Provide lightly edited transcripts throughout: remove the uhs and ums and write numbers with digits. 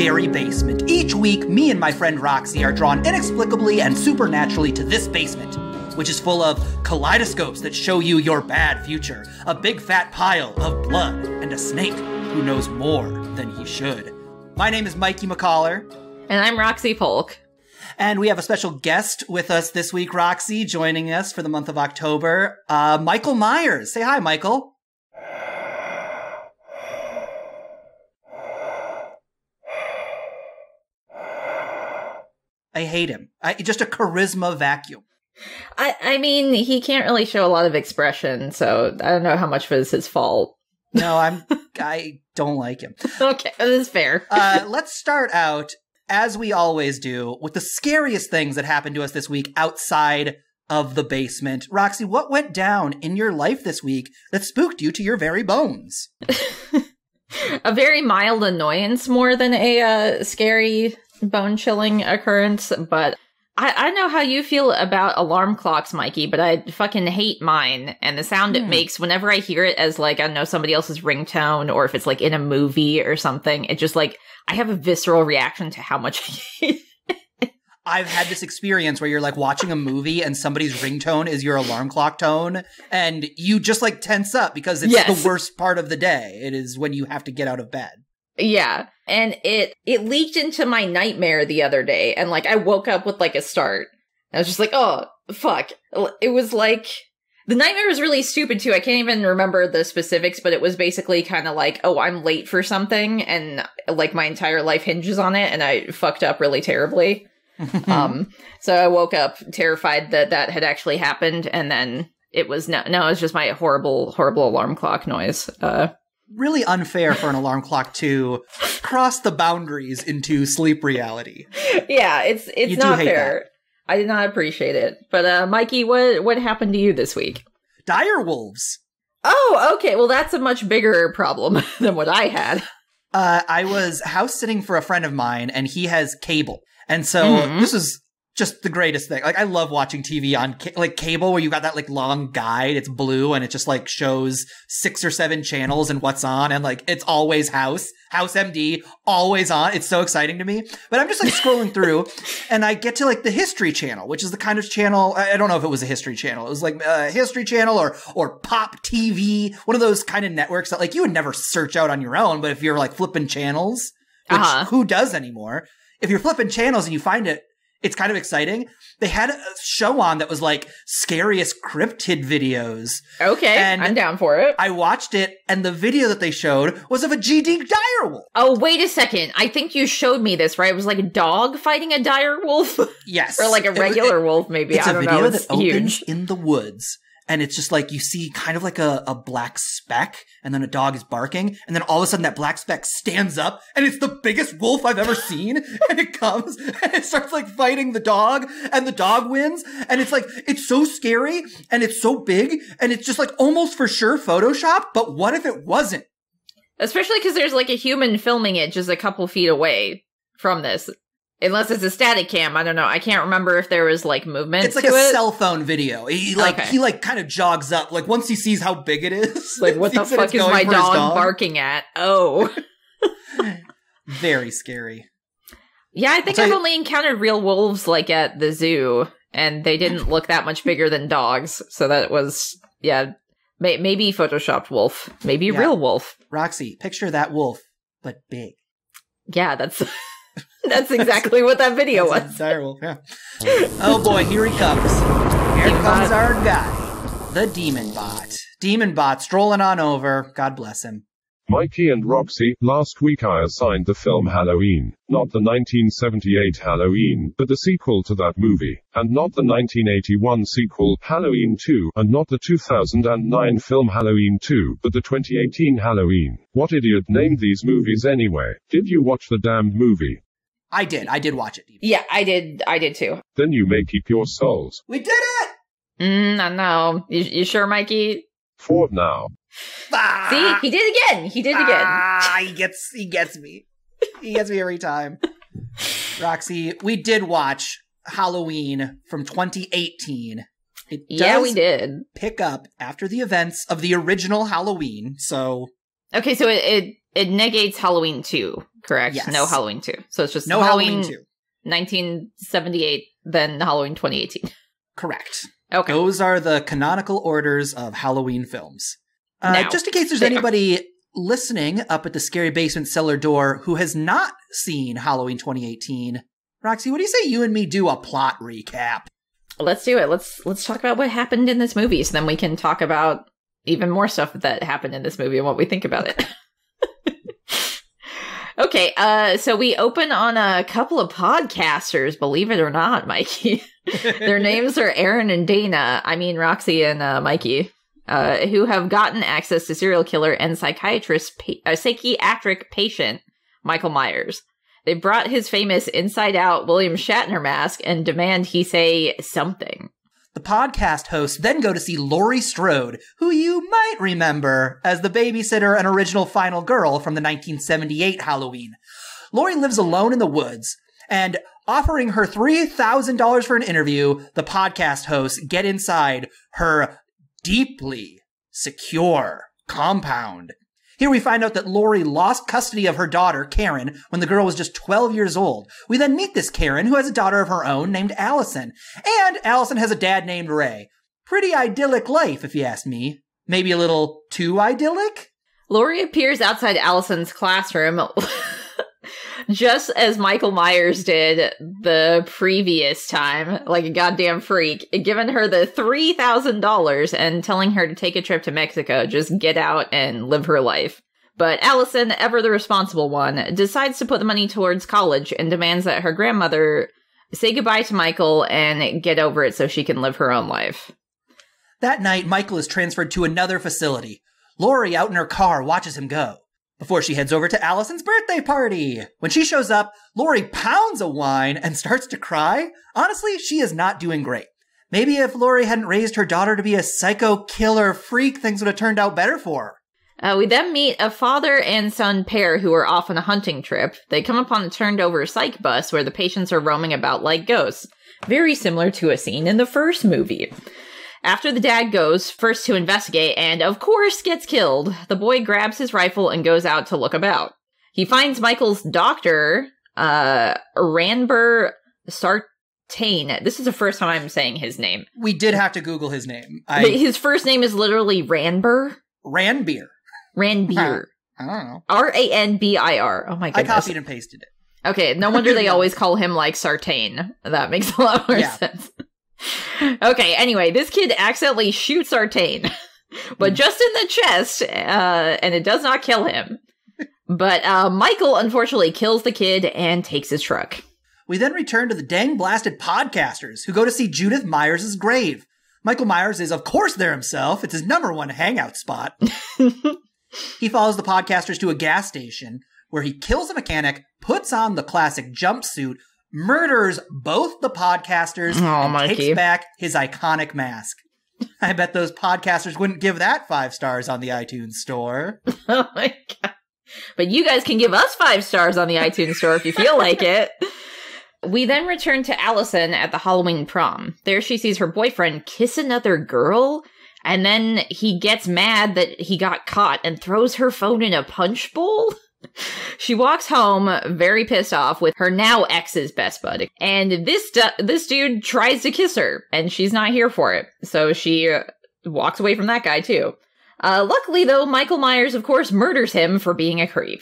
scary basement. Each week, me and my friend Roxy are drawn inexplicably and supernaturally to this basement, which is full of kaleidoscopes that show you your bad future, a big fat pile of blood, and a snake who knows more than he should. My name is Mikey McCollar. And I'm Roxy Polk. And we have a special guest with us this week, Roxy, joining us for the month of October, Michael Myers. Say hi, Michael. I hate him. Just a charisma vacuum. I mean, he can't really show a lot of expression, so I don't know how much of it is his fault. No, I don't like him. Okay, that is fair. Let's start out, as we always do, with the scariest things that happened to us this week outside of the basement. Roxy, what went down in your life this week that spooked you to your very bones? A very mild annoyance more than a scary, bone-chilling occurrence, but I know how you feel about alarm clocks, Mikey, but I fucking hate mine, and the sound it makes whenever I hear it as, like, I don't know, somebody else's ringtone, or if it's, like, in a movie or something, it just, like, I have a visceral reaction to how much I hate it. I've had this experience where you're, like, watching a movie and somebody's ringtone is your alarm clock tone, and you just, like, tense up because it's the worst part of the day. It is when you have to get out of bed. Yeah, and it leaked into my nightmare the other day, and, like, I woke up with, like, a start. I was just like, oh, fuck. It was, like, the nightmare was really stupid, too. I can't even remember the specifics, but it was basically kind of like, oh, I'm late for something, and, like, my entire life hinges on it, and I fucked up really terribly. So I woke up terrified that that had actually happened, and then it was, no, it was just my horrible, horrible alarm clock noise. Really unfair for an alarm clock to cross the boundaries into sleep reality. Yeah, it's not fair. That. I did not appreciate it. But Mikey, what happened to you this week? Dire wolves. Oh, okay. Well, that's a much bigger problem than what I had. I was house sitting for a friend of mine, and he has cable. And so this is just the greatest thing. Like, I love watching TV on like cable where you got that like long guide. It's blue and it just like shows 6 or 7 channels and what's on. And like, it's always House MD, always on. It's so exciting to me. But I'm just like scrolling through and I get to like the History Channel, which is the kind of channel. I don't know if it was a History Channel. It was like a History Channel or Pop TV, one of those kind of networks that like you would never search out on your own. But if you're like flipping channels, which who does anymore? If you're flipping channels and you find it, it's kind of exciting. They had a show on that was like scariest cryptid videos. Okay, and I'm down for it. I watched it, and the video that they showed was of a GD direwolf. Oh, wait a second. I think you showed me this, right? It was like a dog fighting a direwolf? Yes. Or like a regular wolf, maybe. It's I don't a video know. that opens in the woods. And it's just like, you see kind of like a black speck, and then a dog is barking, and then all of a sudden that black speck stands up, and it's the biggest wolf I've ever seen, and it comes, and it starts like fighting the dog, and the dog wins, and it's like, it's so scary, and it's so big, and it's just like almost for sure Photoshop, but what if it wasn't? Especially because there's like a human filming it just a couple feet away from this. Unless it's a static cam, I don't know. I can't remember if there was like movement. It's like a cell phone video. He kind of jogs up. Like once he sees how big it is. Like what the fuck is my dog barking at? Oh. Very scary. Yeah, I think I've only encountered real wolves like at the zoo, and they didn't look that much bigger than dogs. So that was, maybe photoshopped wolf. Maybe real wolf. Roxy, picture that wolf, but big. Yeah, that's exactly what that video was. Direwolf, yeah. Oh boy, here he comes. Here comes our guy, the DemonBot. DemonBot strolling on over. God bless him. Mikey and Roxy, last week I assigned the film Halloween, not the 1978 Halloween, but the sequel to that movie, and not the 1981 sequel, Halloween 2, and not the 2009 film Halloween 2, but the 2018 Halloween. What idiot named these movies anyway? Did you watch the damned movie? I did watch it. Yeah, I did too. Then you may keep your souls. We did it! I know. You sure, Mikey? For now. See? He did again! He gets me. He gets me every time. Roxy, we did watch Halloween from 2018. We did. Pick up after the events of the original Halloween, so... Okay, so it It negates Halloween 2, correct? Yes. No Halloween 2. So it's just no Halloween 2. 1978, then Halloween 2018. Correct. Okay. Those are the canonical orders of Halloween films. Now, just in case there's anybody listening up at the Scary Basement cellar door who has not seen Halloween 2018, Roxy, what do you say you and me do a plot recap? Let's do it. Let's talk about what happened in this movie, so then we can talk about even more stuff that happened in this movie and what we think about it. Okay, so we open on a couple of podcasters, believe it or not, Mikey. Their names are Aaron and Dana, Roxy and Mikey, who have gotten access to serial killer and psychiatric patient Michael Myers. They brought his famous inside-out William Shatner mask and demand he say something. The podcast hosts then go to see Laurie Strode, who you might remember as the babysitter and original final girl from the 1978 Halloween. Laurie lives alone in the woods, and offering her $3,000 for an interview, the podcast hosts get inside her deeply secure compound. Here we find out that Laurie lost custody of her daughter, Karen, when the girl was just 12 years old. We then meet this Karen, who has a daughter of her own named Allison. And Allison has a dad named Ray. Pretty idyllic life, if you ask me. Maybe a little too idyllic? Laurie appears outside Allison's classroom, just as Michael Myers did the previous time, like a goddamn freak, giving her the $3,000 and telling her to take a trip to Mexico, just get out and live her life. But Allison, ever the responsible one, decides to put the money towards college and demands that her grandmother say goodbye to Michael and get over it so she can live her own life. That night, Michael is transferred to another facility. Laurie, out in her car, watches him go, before she heads over to Allison's birthday party. When she shows up, Laurie pounds a wine and starts to cry. Honestly, she is not doing great. Maybe if Laurie hadn't raised her daughter to be a psycho killer freak, things would have turned out better for her. We then meet a father and son pair who are off on a hunting trip. They come upon a turned over psych bus where the patients are roaming about like ghosts. Very similar to a scene in the first movie. After the dad goes first to investigate and, of course, gets killed, the boy grabs his rifle and goes out to look about. He finds Michael's doctor, Ranbir Sartain. This is the first time I'm saying his name. We did have to Google his name. His first name is literally Ranbir? Ranbir. Ranbir. I don't know. Ranbir. Oh my goodness. I copied and pasted it. Okay, no wonder they always call him, like, Sartain. That makes a lot more sense. Okay, anyway, this kid accidentally shoots Sartain, but just in the chest, and it does not kill him. But Michael, unfortunately, kills the kid and takes his truck. We then return to the dang-blasted podcasters, who go to see Judith Myers' grave. Michael Myers is, of course, there himself. It's his #1 hangout spot. He follows the podcasters to a gas station, where he kills a mechanic, puts on the classic jumpsuit, murders both the podcasters, and takes back his iconic mask. I bet those podcasters wouldn't give that 5 stars on the iTunes store. Oh my god. But you guys can give us 5 stars on the iTunes store if you feel like it. We then return to Allison at the Halloween prom. There she sees her boyfriend kiss another girl, and then he gets mad that he got caught and throws her phone in a punch bowl. She walks home very pissed off with her now ex's best bud. And this dude tries to kiss her, and she's not here for it. So she walks away from that guy, too. Luckily, though, Michael Myers, of course, murders him for being a creep.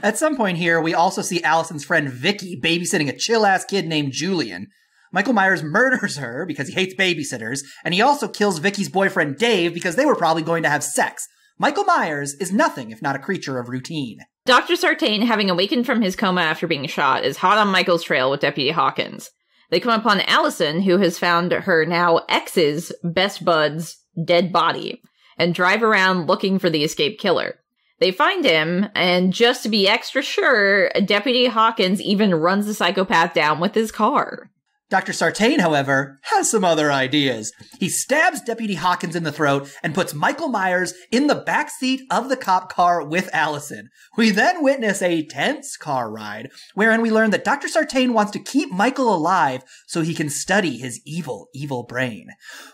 At some point here, we also see Allison's friend Vicky babysitting a chill-ass kid named Julian. Michael Myers murders her because he hates babysitters, and he also kills Vicky's boyfriend Dave because they were probably going to have sex. Michael Myers is nothing if not a creature of routine. Dr. Sartain, having awakened from his coma after being shot, is hot on Michael's trail with Deputy Hawkins. They come upon Allison, who has found her now ex's best bud's dead body, and drive around looking for the escaped killer. They find him, and just to be extra sure, Deputy Hawkins even runs the psychopath down with his car. Dr. Sartain, however, has some other ideas. He stabs Deputy Hawkins in the throat and puts Michael Myers in the back seat of the cop car with Allison. We then witness a tense car ride, wherein we learn that Dr. Sartain wants to keep Michael alive so he can study his evil, evil brain.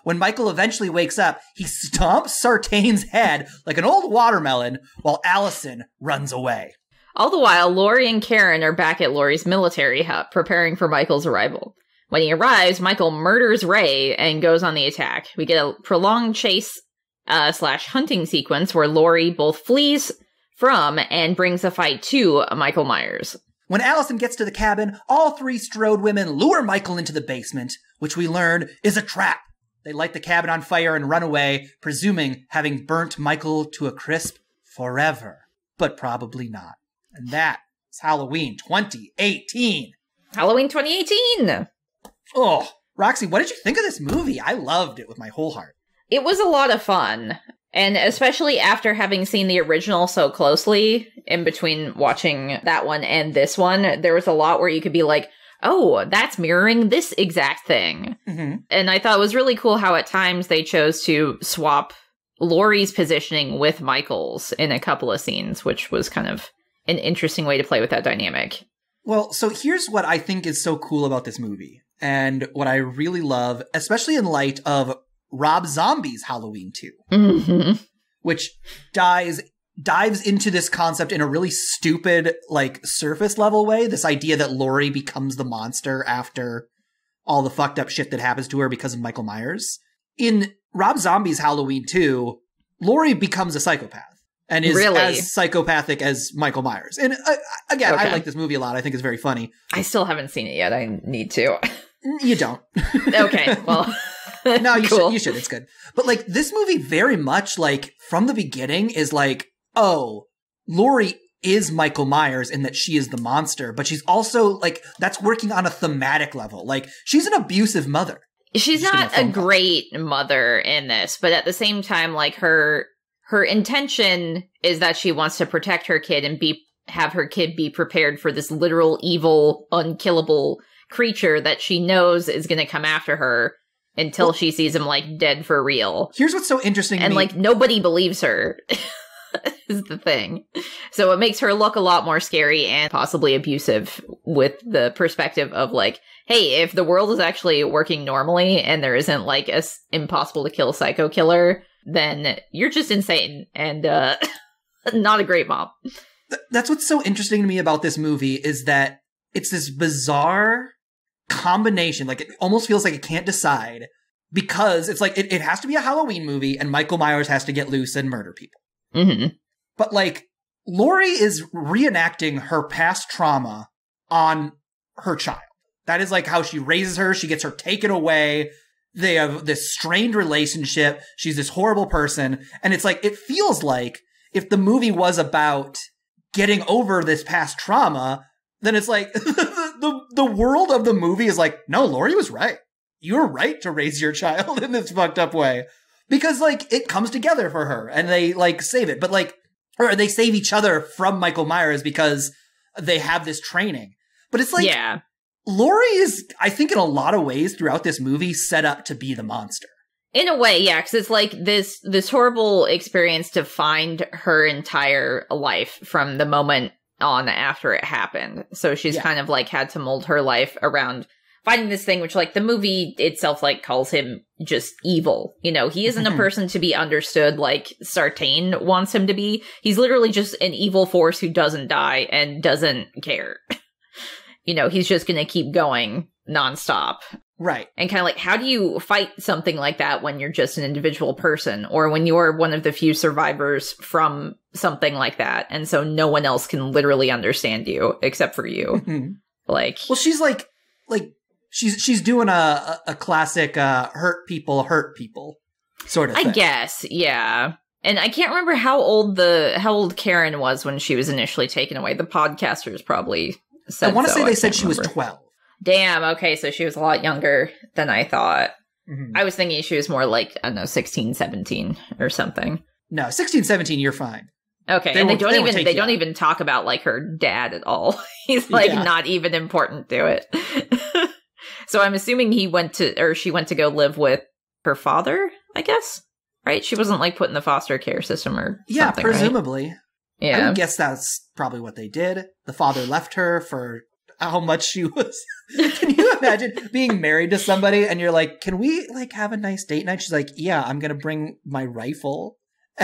When Michael eventually wakes up, he stomps Sartain's head like an old watermelon while Allison runs away. All the while, Laurie and Karen are back at Laurie's military hut, preparing for Michael's arrival. When he arrives, Michael murders Ray and goes on the attack. We get a prolonged chase / hunting sequence where Laurie both flees from and brings a fight to Michael Myers. When Allison gets to the cabin, all three Strode women lure Michael into the basement, which we learn is a trap. They light the cabin on fire and run away, presuming having burnt Michael to a crisp forever. But probably not. And that is Halloween 2018. Halloween 2018! Oh, Roxy, what did you think of this movie? I loved it with my whole heart. It was a lot of fun. And especially after having seen the original so closely, in between watching that one and this one, there was a lot where you could be like, oh, that's mirroring this exact thing. Mm-hmm. And I thought it was really cool how at times they chose to swap Laurie's positioning with Michael's in a couple of scenes, which was kind of an interesting way to play with that dynamic. Well, so here's what I think is so cool about this movie. And what I really love, especially in light of Rob Zombie's Halloween 2, mm-hmm. which dives into this concept in a really stupid, like, surface level way. This idea that Laurie becomes the monster after all the fucked up shit that happens to her because of Michael Myers. In Rob Zombie's Halloween 2, Laurie becomes a psychopath. And is as psychopathic as Michael Myers. And again, okay. I like this movie a lot. I think it's very funny. I still haven't seen it yet. I need to. You don't. Okay, well. No, you cool. should. You should. It's good. But like this movie very much like from the beginning is like, oh, Laurie is Michael Myers in that she is the monster. But she's also like, that's working on a thematic level. Like she's an abusive mother. She's not a great mother in this. But at the same time, like her intention is that she wants to protect her kid and have her kid be prepared for this literal evil, unkillable creature that she knows is going to come after her until she sees him, like, dead for real. Here's what's so interesting to me. And, like, nobody believes her is the thing. So it makes her look a lot more scary and possibly abusive with the perspective of, like, hey, if the world is actually working normally and there isn't, like, a impossible to kill psycho killer, then you're just insane and not a great mom. That's what's so interesting to me about this movie is that it's this bizarre combination. Like, it almost feels like it can't decide because it's like, it has to be a Halloween movie and Michael Myers has to get loose and murder people. Mm-hmm. But, like, Laurie is reenacting her past trauma on her child. That is, like, how she raises her. She gets her taken away. They have this strained relationship. She's this horrible person. And it's like, it feels like if the movie was about getting over this past trauma, then it's like the world of the movie is like, no, Laurie was right. You were right to raise your child in this fucked up way. Because like it comes together for her and they like save it. But like, or they save each other from Michael Myers because they have this training. But it's like, yeah. Laurie is, I think in a lot of ways throughout this movie, set up to be the monster. In a way, yeah, because it's like this horrible experience to find her entire life from the moment on after it happened. So she's kind of like had to mold her life around finding this thing, which like the movie itself like calls him just evil. You know, he isn't a person to be understood like Sartain wants him to be. He's literally just an evil force who doesn't die and doesn't care. You know, he's just going to keep going nonstop. Right. And kind of like, how do you fight something like that when you're just an individual person or when you're one of the few survivors from something like that? And so no one else can literally understand you except for you. Mm-hmm. Like, well, she's like she's doing a classic hurt people sort of thing. I guess. Yeah. And I can't remember how old Karen was when she was initially taken away. The podcasters probably said I want to say they said she remember. was 12. Damn, okay, so she was a lot younger than I thought. Mm-hmm. I was thinking she was more like, I don't know, 16, 17 or something. No, 16, 17, you're fine. Okay, and they don't even talk about like her dad at all. He's like not even important to it. So I'm assuming she went to go live with her father, I guess? Right? She wasn't, like, put in the foster care system or something, yeah, presumably. Right? Yeah. I would guess that's probably what they did. The father left her for how much she was. Can you imagine being married to somebody and you're like, can we, like, have a nice date night? She's like, yeah, I'm going to bring my rifle.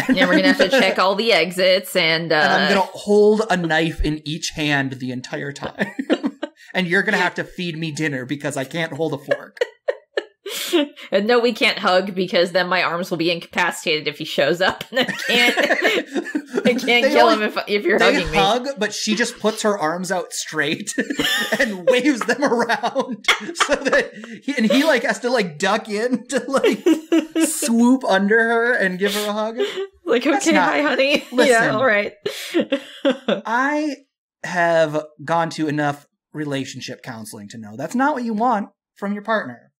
Yeah, we're going to have to check all the exits and I'm going to hold a knife in each hand the entire time. And you're going to have to feed me dinner because I can't hold a fork. And no, we can't hug because then my arms will be incapacitated if he shows up, and I can't kill him if you're hugging me. They hug, but she just puts her arms out straight and waves them around so that he like has to like duck in to like swoop under her and give her a hug. Like, okay, hi, honey. Listen, yeah, all right. I have gone to enough relationship counseling to know that's not what you want from your partner.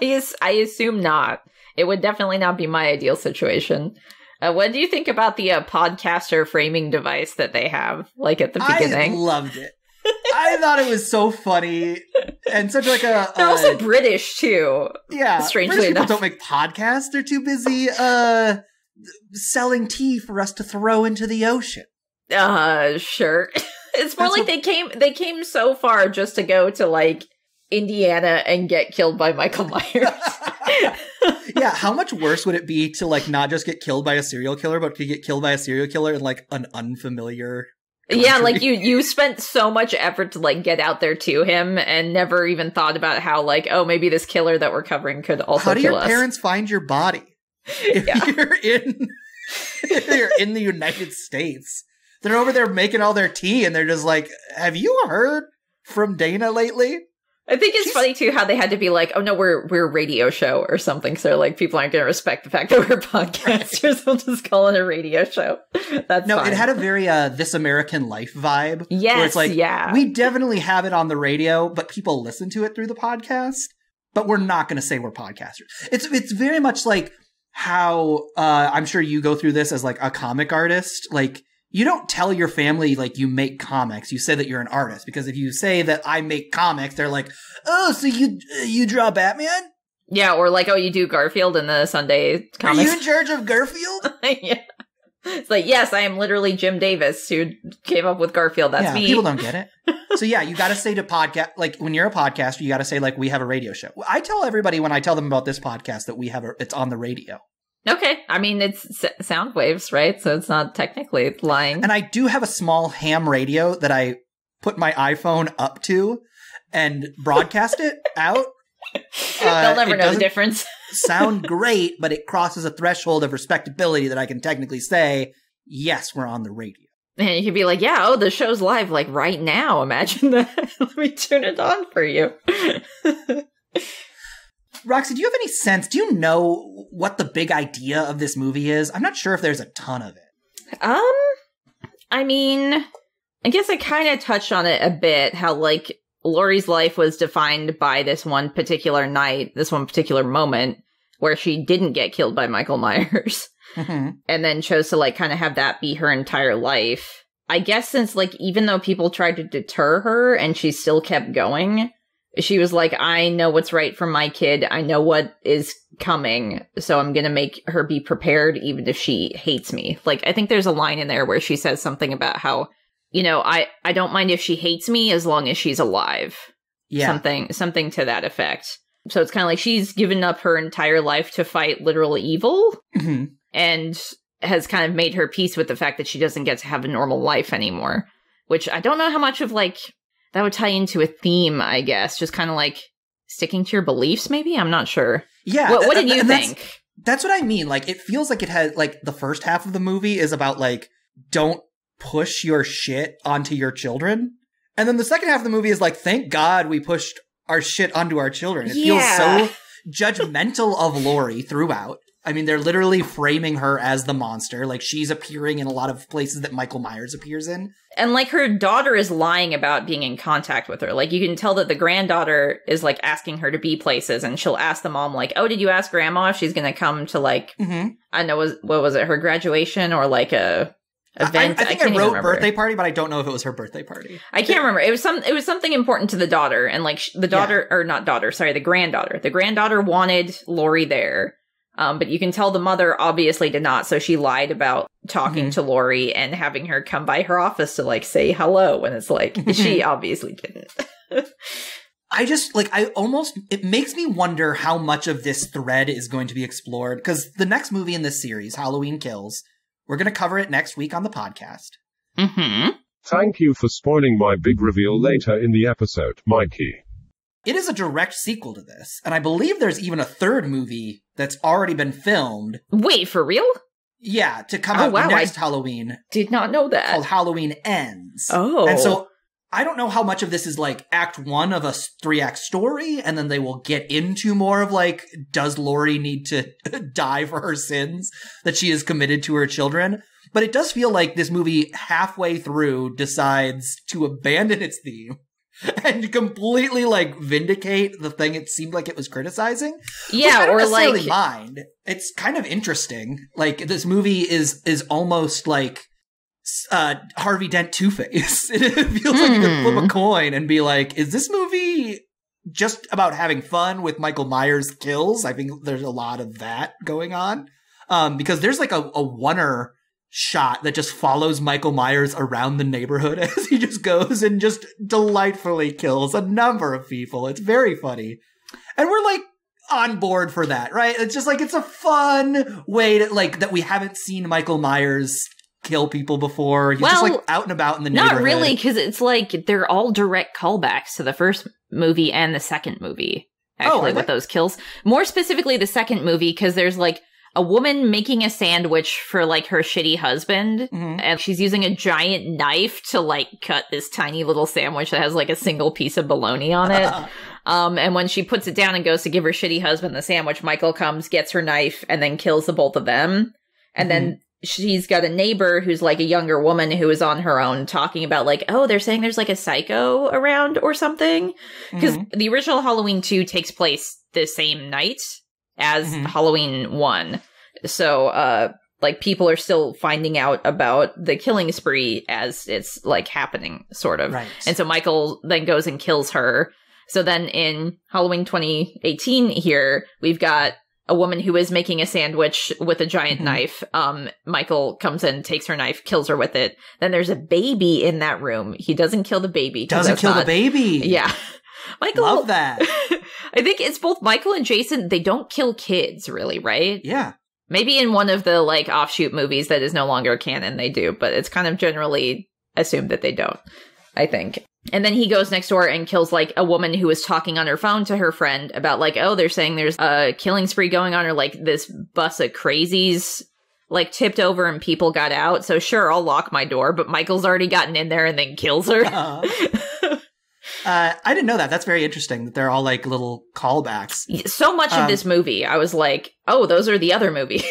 I assume not. It would definitely not be my ideal situation. What do you think about the podcaster framing device that they have, like, at the beginning? I loved it. I thought it was so funny and such like a... They're also British, too. Yeah. Strangely British enough. People don't make podcasts. They're too busy selling tea for us to throw into the ocean. Sure. It's more like they came so far just to go to, like, Indiana and get killed by Michael Myers. Yeah, how much worse would it be to, like, not just get killed by a serial killer, but to get killed by a serial killer in, like, an unfamiliar country? Yeah, like, you spent so much effort to, like, get out there to him and never even thought about how, like, oh, maybe this killer that we're covering could also kill us. How do your parents find your body? If you're in the United States. They're over there making all their tea, and they're just like, have you heard from Dana lately? I think it's funny, too, how they had to be like, oh, no, we're a radio show or something. So, like, people aren't going to respect the fact that we're podcasters. Right. We'll just call it a radio show. That's fine. It had a very This American Life vibe. Yes, where it's like, yeah. We definitely have it on the radio, but people listen to it through the podcast. But we're not going to say we're podcasters. It's very much like how I'm sure you go through this as, like, a comic artist. Like, you don't tell your family, like, you make comics. You say that you're an artist. Because if you say that I make comics, they're like, oh, so you draw Batman? Yeah, or like, oh, you do Garfield in the Sunday comics. Are you in charge of Garfield? Yeah. It's like, yes, I am literally Jim Davis, who came up with Garfield. That's me. People don't get it. So yeah, you got to say to podcast, like, when you're a podcaster, you got to say, like, we have a radio show. I tell everybody when I tell them about this podcast that it's on the radio. Okay. I mean, it's sound waves, right? So it's not technically lying. And I do have a small ham radio that I put my iPhone up to and broadcast it out. They'll never know the difference. Sound great, but it crosses a threshold of respectability that I can technically say, yes, we're on the radio. And you could be like, yeah, oh, the show's live, like, right now. Imagine that. Let me turn it on for you. Roxy, do you have any sense? Do you know what the big idea of this movie is? I'm not sure if there's a ton of it. I mean, I guess I kind of touched on it a bit, how, like, Laurie's life was defined by this one particular night, this one particular moment, where she didn't get killed by Michael Myers. Mm-hmm. And then chose to, like, kind of have that be her entire life. I guess since, like, even though people tried to deter her and she still kept going, she was like, I know what's right for my kid. I know what is coming. So I'm going to make her be prepared even if she hates me. Like, I think there's a line in there where she says something about how, you know, I don't mind if she hates me as long as she's alive. Yeah. Something to that effect. So it's kind of like she's given up her entire life to fight literal evil. Mm-hmm. And has kind of made her peace with the fact that she doesn't get to have a normal life anymore. Which I don't know how much of, like, that would tie into a theme, I guess. Just kind of like sticking to your beliefs, maybe? I'm not sure. Yeah. What did you think? That's what I mean. Like, it feels like it has, like, the first half of the movie is about, like, don't push your shit onto your children. And then the second half of the movie is like, thank God we pushed our shit onto our children. It feels so judgmental of Laurie throughout. I mean, they're literally framing her as the monster. Like, she's appearing in a lot of places that Michael Myers appears in. And, like, her daughter is lying about being in contact with her. Like, you can tell that the granddaughter is, like, asking her to be places. And she'll ask the mom, like, oh, did you ask grandma if she's going to come to, like, I don't know, what was it, her graduation or, like, a event. I think I wrote birthday party, but I don't know if it was her birthday party. I can't remember. It was something important to the daughter, and like the daughter, or not daughter, sorry, the granddaughter. The granddaughter wanted Lori there, but you can tell the mother obviously did not. So she lied about talking to Lori and having her come by her office to like say hello, and it's like she obviously didn't. It makes me wonder how much of this thread is going to be explored, because the next movie in this series, Halloween Kills, we're going to cover it next week on the podcast. Thank you for spoiling my big reveal later in the episode, Mikey. It is a direct sequel to this, and I believe there's even a third movie that's already been filmed. Wait, for real? Yeah, to come out next Halloween. Did not know that. Called Halloween Ends. Oh. And so I don't know how much of this is like act 1 of a 3-act story, and then they will get into more of like, does Lori need to die for her sins that she has committed to her children? But it does feel like this movie halfway through decides to abandon its theme and completely like vindicate the thing it seemed like it was criticizing. Yeah, I don't or necessarily like mind. It's kind of interesting. Like this movie is almost like Harvey Dent Two-Face. It feels like you could flip a coin and be like, is this movie just about having fun with Michael Myers kills? I think there's a lot of that going on. Because there's like a oneer shot that just follows Michael Myers around the neighborhood as he just goes and just delightfully kills a number of people. It's very funny. And we're like on board for that, right? It's just like, it's a fun way to like, that we haven't seen Michael Myers kill people before. He's just like out and about in the neighborhood. Not really, because it's like they're all direct callbacks to the first movie and the second movie, actually, with those kills. More specifically, the second movie, because there's like a woman making a sandwich for like her shitty husband, and she's using a giant knife to like cut this tiny little sandwich that has like a single piece of bologna on it. And when she puts it down and goes to give her shitty husband the sandwich, Michael comes, gets her knife, and then kills the both of them. And then she's got a neighbor who's like a younger woman who is on her own talking about like, oh, they're saying there's like a psycho around or something. Because the original Halloween 2 takes place the same night as Halloween 1. So, like, people are still finding out about the killing spree as it's, like, happening, sort of. Right. And so Michael then goes and kills her. So then in Halloween 2018 here, we've got a woman who is making a sandwich with a giant knife. Michael comes in, takes her knife, kills her with it. Then there's a baby in that room. He doesn't kill the baby. Doesn't kill the baby. Yeah. Michael. Love that. I think it's both Michael and Jason. They don't kill kids, really, right? Yeah. Maybe in one of the, like, offshoot movies that is no longer canon, they do. But it's kind of generally assumed that they don't, I think. And then he goes next door and kills, like, a woman who was talking on her phone to her friend about, like, oh, they're saying there's a killing spree going on, or, like, this bus of crazies, like, tipped over and people got out. So, sure, I'll lock my door. But Michael's already gotten in there and then kills her. I didn't know that. That's very interesting that they're all, like, little callbacks. So much of this movie, I was like, oh, those are the other movies.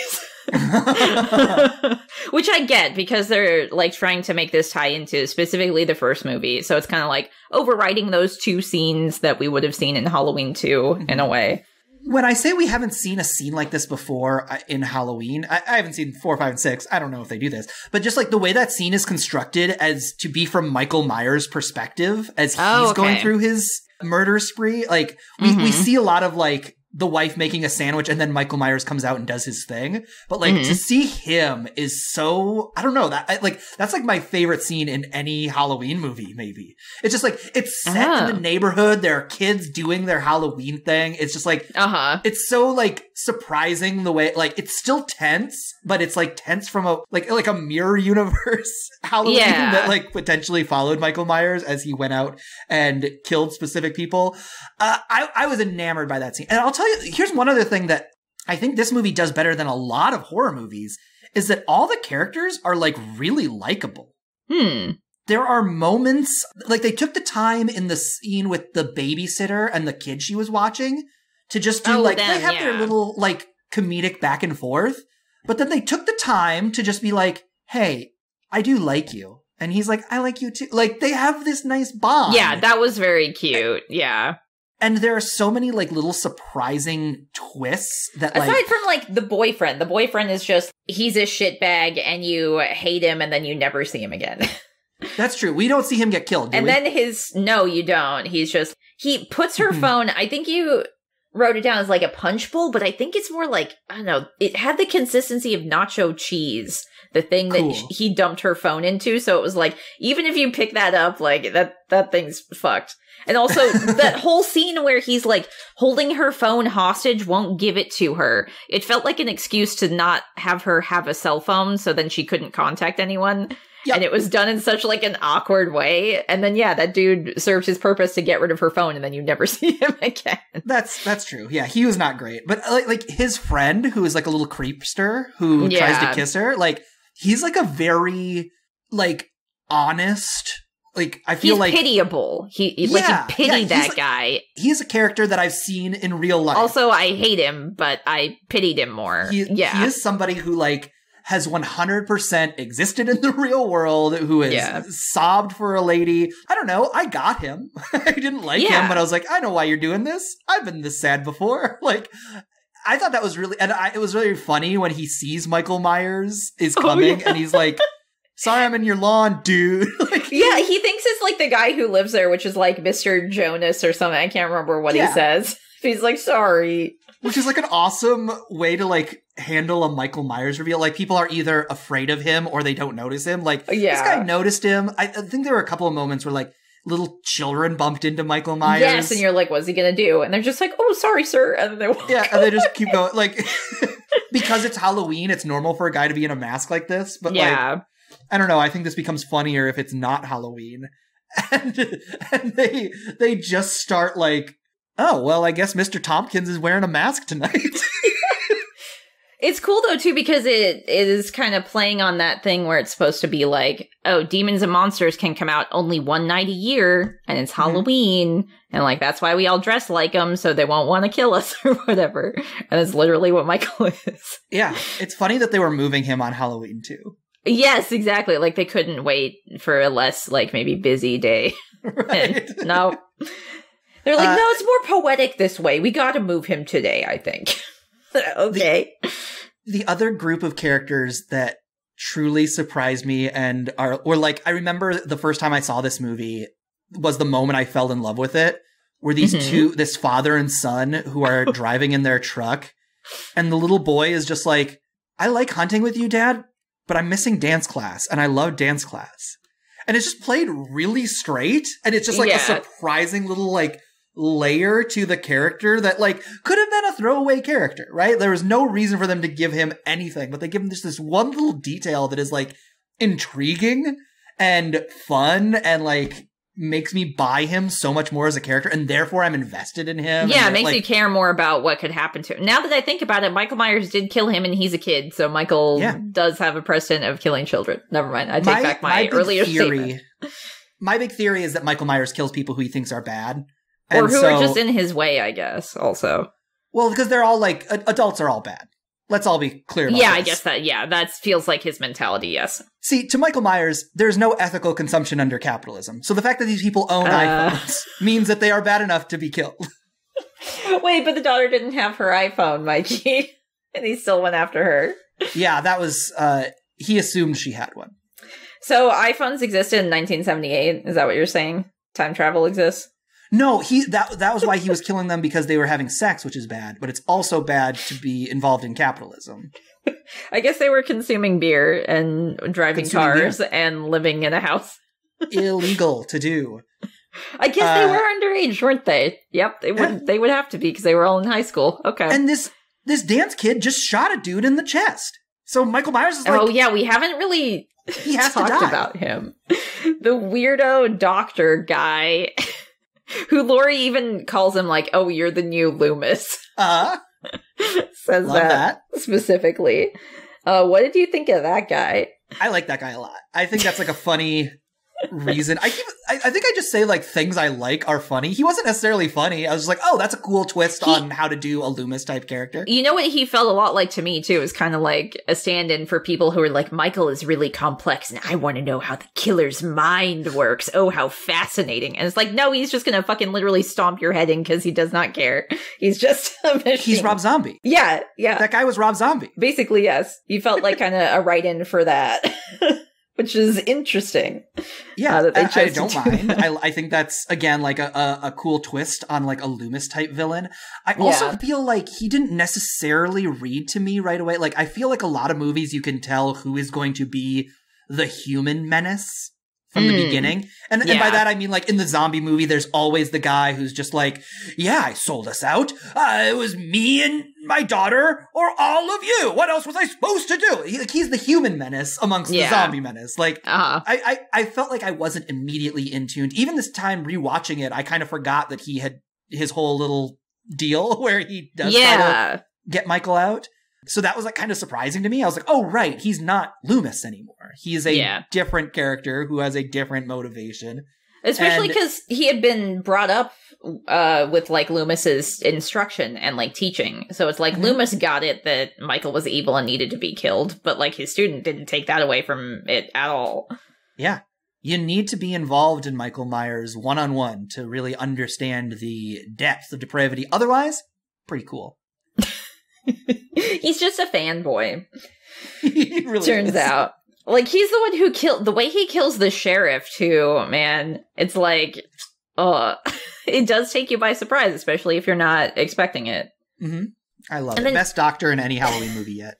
Which I get, because they're like trying to make this tie into specifically the first movie. So it's kind of like overriding those two scenes that we would have seen in Halloween 2 in a way. When I say we haven't seen a scene like this before in Halloween, I haven't seen 4, 5, and 6. I don't know if they do this. But just like the way that scene is constructed as to be from Michael Myers' perspective as he's going through his murder spree. Like we see a lot of like the wife making a sandwich and then Michael Myers comes out and does his thing. But like to see him is so, I don't know, that's like my favorite scene in any Halloween movie, maybe. It's just like, it's set in the neighborhood. There are kids doing their Halloween thing. It's just like, it's so like surprising the way, like it's still tense, but it's like tense from a, like a mirror universe Halloween that like potentially followed Michael Myers as he went out and killed specific people. I was enamored by that scene. And I'll tell you, here's one other thing that I think this movie does better than a lot of horror movies is that all the characters are like really likable. There are moments, like they took the time in the scene with the babysitter and the kid she was watching to just do they have their little like comedic back and forth, but then they took the time to just be like, hey, I do like you. And he's like, I like you too. Like they have this nice bond. Yeah, that was very cute. Yeah. And there are so many like little surprising twists that aside from like the boyfriend is just, he's a shitbag and you hate him and then you never see him again. That's true. We don't see him get killed, do and we? then no, you don't. He's just, he puts her phone, I think you wrote it down as like a punch bowl, but I think it's more like, I don't know, it had the consistency of nacho cheese, the thing that he dumped her phone into. So it was like, even if you pick that up, like that thing's fucked. And also that whole scene where he's like holding her phone hostage, won't give it to her. It felt like an excuse to not have her have a cell phone so then she couldn't contact anyone. Yep. And it was done in such like an awkward way. And then, yeah, that dude served his purpose to get rid of her phone and then you never see him again. That's true. Yeah, he was not great. But like his friend, who is like a little creepster who tries to kiss her, like he's like a very like honest, like I feel he's pitiable. He pity that guy. He's a character that I've seen in real life. Also, I hate him, but I pitied him more. He is somebody who like has 100% existed in the real world, who has sobbed for a lady. I don't know. I got him. I didn't like him, but I was like, I know why you're doing this. I've been this sad before. Like, I thought that was really, it was really funny when he sees Michael Myers is coming and he's like, sorry, I'm in your lawn, dude. Like, yeah, he thinks it's like the guy who lives there, which is like Mr. Jonas or something. I can't remember what he says. He's like, sorry. Which is like an awesome way to like handle a Michael Myers reveal. Like people are either afraid of him or they don't notice him. Like this guy noticed him. I think there were a couple of moments where like little children bumped into Michael Myers. Yes, and you're like, what's he gonna do? And they're just like, oh, sorry, sir. And then they walk away. And they just keep going. Like because it's Halloween, it's normal for a guy to be in a mask like this. But like, I don't know. I think this becomes funnier if it's not Halloween. And they just start like, oh, well, I guess Mr. Tompkins is wearing a mask tonight. It's cool, though, too, because it is kind of playing on that thing where it's supposed to be like, oh, demons and monsters can come out only one night a year, and it's Halloween, and, like, that's why we all dress like them, so they won't want to kill us or whatever. And it's literally what Michael is. Yeah, it's funny that they were moving him on Halloween, too. Yes, exactly. Like, they couldn't wait for a less, like, maybe busy day. Right. No. They're like, no, it's more poetic this way. We gotta move him today, I think. Okay. The other group of characters that truly surprised me and were like, I remember the first time I saw this movie was the moment I fell in love with it, were these this father and son who are driving in their truck. And the little boy is just like, I like hunting with you, Dad, but I'm missing dance class and I love dance class. And it's just played really straight. And it's just like a surprising little like layer to the character that like could have been a throwaway character, right? There was no reason for them to give him anything, but they give him just this one little detail that is like intriguing and fun and like makes me buy him so much more as a character, and therefore I'm invested in him. Yeah, it makes you care more about what could happen to him. Now that I think about it, Michael Myers did kill him and he's a kid, so Michael does have a precedent of killing children. Never mind, I take back my earlier statement. My big theory is that Michael Myers kills people who he thinks are bad. Or who are just in his way, I guess, also. Well, because they're all like, adults are all bad. Let's all be clear about this. I guess that feels like his mentality, yes. See, to Michael Myers, there's no ethical consumption under capitalism. So the fact that these people own iPhones means that they are bad enough to be killed. Wait, but the daughter didn't have her iPhone, Mikey. And he still went after her. Yeah, that was, he assumed she had one. So iPhones existed in 1978? Is that what you're saying? Time travel exists? No, that was why he was killing them, because they were having sex, which is bad. But it's also bad to be involved in capitalism. I guess they were consuming beer and driving cars and living in a house. Illegal to do. I guess they were underage, weren't they? Yep, they would have to be because they were all in high school. Okay. And this dance kid just shot a dude in the chest. So Michael Myers is like, oh yeah, we haven't really talked about him. The weirdo doctor guy. Who Lori even calls him like, oh, you're the new Loomis. Says that specifically. What did you think of that guy? I like that guy a lot. I think that's like a funny reason. I think I just say like things I like are funny. He wasn't necessarily funny. I was just like, oh, that's a cool twist on how to do a Loomis type character. You know what he felt a lot like to me too? Is kind of like a stand-in for people who are like, Michael is really complex and I want to know how the killer's mind works. Oh, how fascinating. And it's like, no, he's just gonna fucking literally stomp your head in because he does not care. He's just a machine. He's Rob Zombie. Yeah. That guy was Rob Zombie. Basically, yes. You felt like kind of a write-in for that. Which is interesting. Yeah, I don't mind. I think that's, again, like a cool twist on like a Loomis type villain. I also feel like he didn't necessarily read to me right away. Like, I feel like a lot of movies you can tell who is going to be the human menace from the beginning. And by that, I mean, like, in the zombie movie, there's always the guy who's just like, yeah, I sold us out. It was me and my daughter or all of you. What else was I supposed to do? He's the human menace amongst the zombie menace. Like, I felt like I wasn't immediately in tune. Even this time rewatching it, I kind of forgot that he had his whole little deal where he does try to get Michael out. So that was like kind of surprising to me. I was like, oh, right. He's not Loomis anymore. He's a different character who has a different motivation. Especially because he had been brought up with like Loomis's instruction and like teaching. So it's like Loomis got it that Michael was evil and needed to be killed. But like his student didn't take that away from it at all. Yeah. You need to be involved in Michael Myers one-on-one to really understand the depth of depravity. Otherwise, pretty cool. He's just a fanboy. He really turns out. Like, he's the one who killed... The way he kills the sheriff, too, man, it's like... it does take you by surprise, especially if you're not expecting it. Mm-hmm. I love it. Best doctor in any Halloween movie yet.